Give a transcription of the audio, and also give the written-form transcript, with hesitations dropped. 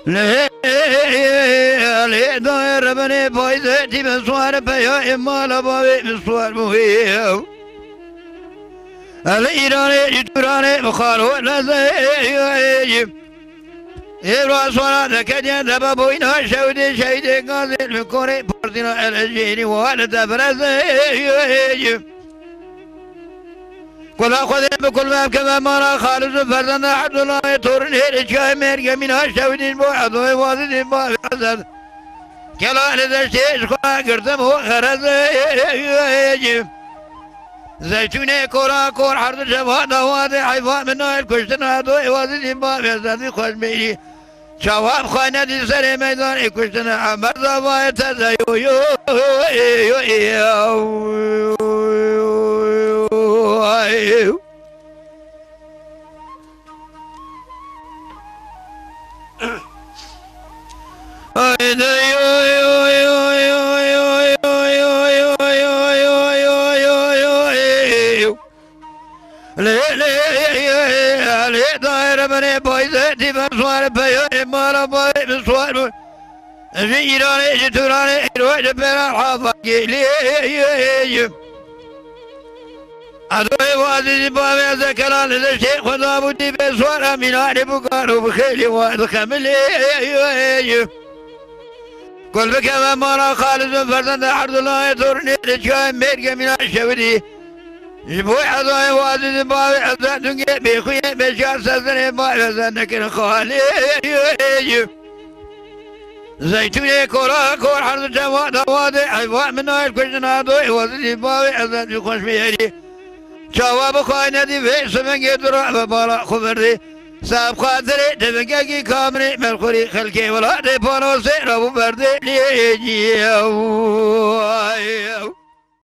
لا داير بني بايزتي بسوار بيا إما لبابي بسوار مهيو الإيراني جتوراني بخارو لزيجي إبرا صورة ذكريا دبابوينها شودي شهيدي غازي الكوري بردنا الأجيني والد برزيجي كل أخذ بكل ما كما مرا خالص فرزنا عبد الله يطورن هيري شاي ميرجا منها شودي بوعد ويوازد بوعد كلا لذا خلا قردم هو خرزيجي زيتوني كورا كور حرد شبه دوادي حيفا من نايل كشتنا دوي وازي باب يزدي خوش بيلي شواب خانه دي سري ميدان كشتنا عمر زبايا تزيو يو يو يو ليه داير بني بايزتي بسوار بيا إما لبابي بسوار زيراني جتوراني روح بلا حافظي ليه أدوي وازي بابي ذكران للشيخ خدا بودي بسوار أميناني بقارو بخيلي واد خملي كل بكما مرا خالد فرزند عبد الله يطورني رجاء ميرجا من الشودي جبوي عضوي وازي بابي عزا دنجي بيخوي بشار سزني بابي زنكن خالي زيتوني كورا كور حرد جوا دوادي حيفا من نايل كشنا دوي وازي بابي عزا بيخوش بيهدي جواب خاينة دي في سمنجي درع ببالا خبردي ساب خاطري تبقى كامري ملخوري خلقي ولا دي بانو سيرا ببردي ليجي